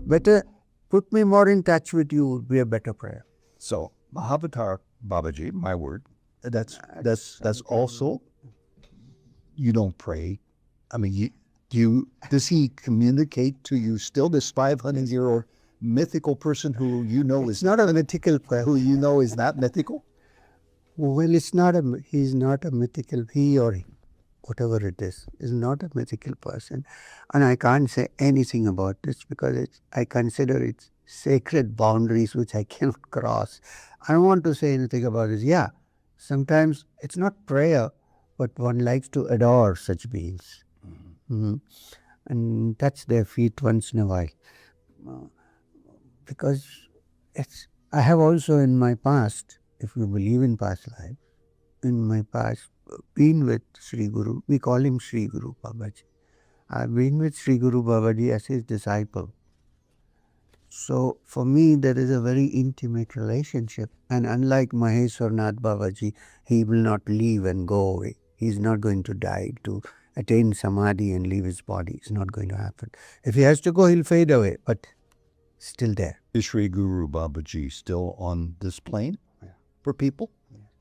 Better put me more in touch with you would be a better prayer. So Mahavatar Babaji, my word, that's also, you don't pray. I mean, does he communicate to you still, this 500-year-old mythical person who you know is not a mythical person, who you know is not mythical? Well, he's not a mythical, he or whatever it is not a mythical person. And I can't say anything about this because I consider it's sacred boundaries which I cannot cross. I don't want to say anything about it. Yeah, sometimes it's not prayer, but one likes to adore such beings. And touch their feet once in a while. Because I have also in my past, if you believe in past life, in my past, been with Sri Guru. We call him Sri Guru Babaji. I've been with Sri Guru Babaji as his disciple. So for me, there is a very intimate relationship. And unlike Maheshwarnath Babaji, he will not leave and go away. He's not going to die to attain samadhi and leave his body. It's not going to happen. If he has to go, he'll fade away, but still there. Is Sri Guru Babaji still on this plane for people?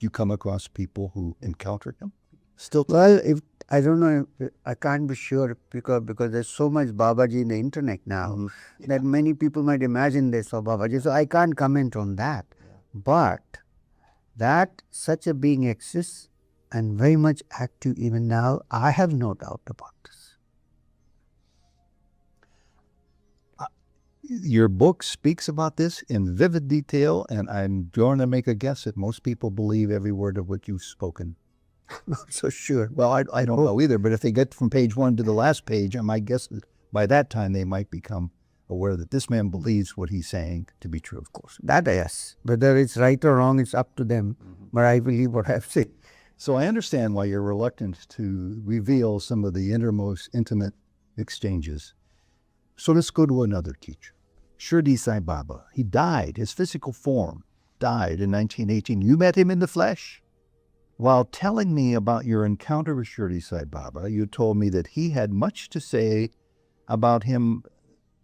You come across people who encounter him? Still? Well, I don't know, I can't be sure because there's so much Babaji in the internet now that many people might imagine they saw Babaji. So I can't comment on that. But that such a being exists and very much active even now, I have no doubt about this. Your book speaks about this in vivid detail, and I'm going to make a guess that most people believe every word of what you've spoken. I'm not so sure. Well, I don't know either, but if they get from page 1 to the last page, I might guess that by that time they might become aware that this man believes what he's saying to be true, of course. That, yes. Whether it's right or wrong, it's up to them. But I believe what I've said. So I understand why you're reluctant to reveal some of the innermost intimate exchanges. So let's go to another teacher, Shirdi Sai Baba. He died, his physical form died in 1918. You met him in the flesh. While telling me about your encounter with Shirdi Sai Baba, you told me that he had much to say about him,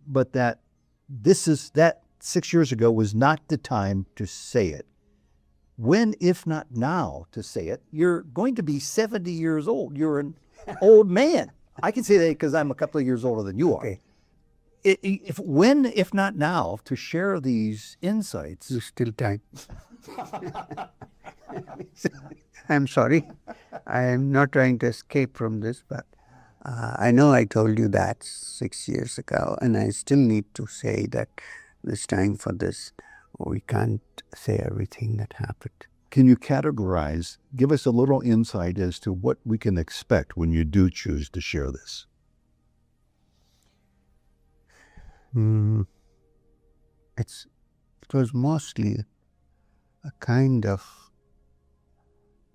but that 6 years ago was not the time to say it. When, if not now, to say it? You're going to be 70 years old. You're an old man. I can say that because I'm a couple of years older than you are. Okay. When, if not now, to share these insights? There's still time. I'm sorry. I am not trying to escape from this, but I know I told you that 6 years ago, and I still need to say that it's time for this. We can't say everything that happened. Can you categorize, give us a little insight as to what we can expect when you do choose to share this? It was mostly a kind of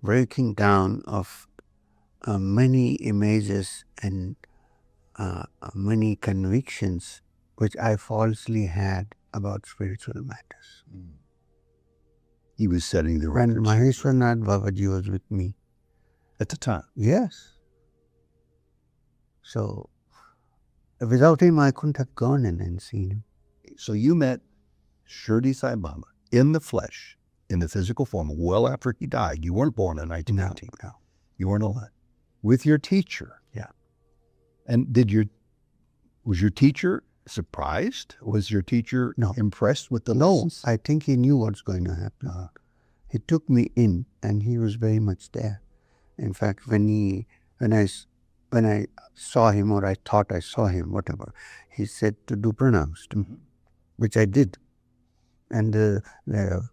breaking down of many images and many convictions which I falsely had about spiritual matters. He was setting the When records. Maheshwarnath Babaji was with me. At the time? Yes. So, without him, I couldn't have gone in and seen him. So you met Shirdi Sai Baba in the flesh, in the physical form, well after he died. You weren't born in 1919. No. You weren't alive. With your teacher. Yeah. And was your teacher surprised? Was your teacher impressed with the lessons? I think he knew what's going to happen. He took me in and he was very much there. In fact, when I saw him, or I thought I saw him, whatever, he said to do pranams to me, which I did. And the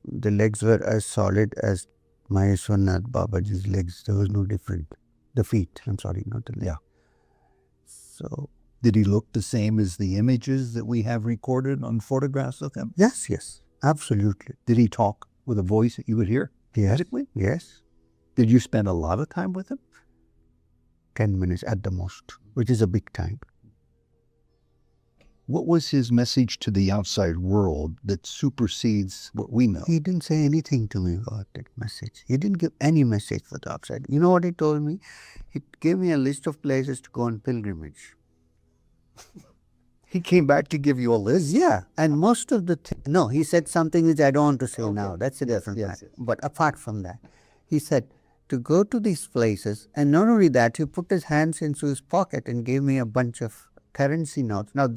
legs were as solid as Maheshwarnath Babaji's legs. There was no difference. The feet, not the legs. Yeah. So, did he look the same as the images that we have recorded on photographs of him? Yes, absolutely. Did he talk with a voice that you would hear? Yes. Physically? Yes. Did you spend a lot of time with him? 10 minutes at the most, which is a big time. What was his message to the outside world that supersedes what we know? He didn't say anything to me about that message. He didn't give any message for the outside. You know what he told me? He gave me a list of places to go on pilgrimage. He came back to give you a list? Yeah, and most of the no, he said something which I don't want to say now. That's a different matter. But apart from that, he said to go to these places, and not only that, he put his hands into his pocket and gave me a bunch of currency notes. Now,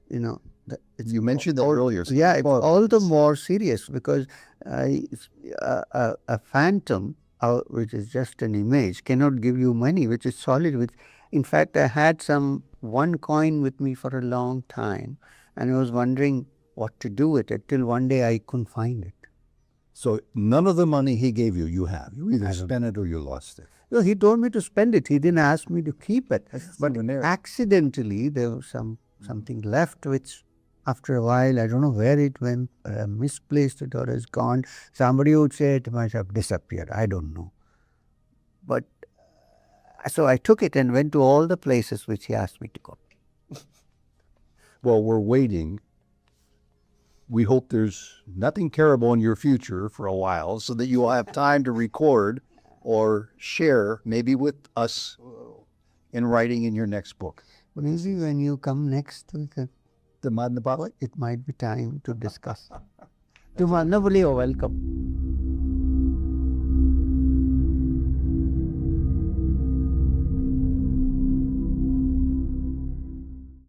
You mentioned that earlier. So yeah, it's all the more serious because a phantom, which is just an image, cannot give you money, which is solid. Which, in fact, I had one coin with me for a long time, and I was wondering what to do with it till one day I couldn't find it. So none of the money he gave you, you have. You either spent it or you lost it. No, he told me to spend it. He didn't ask me to keep it. But accidentally, there was something left, which after a while, I don't know where it went, misplaced it or is gone. Somebody would say it might have disappeared. I don't know. But so I took it and went to all the places which he asked me to go. Well, we're waiting. We hope there's nothing terrible in your future for a while so that you will have time to record or share maybe with us in writing in your next book. Maybe when you come next week, The Madna Baba? it might be time to discuss. You're welcome.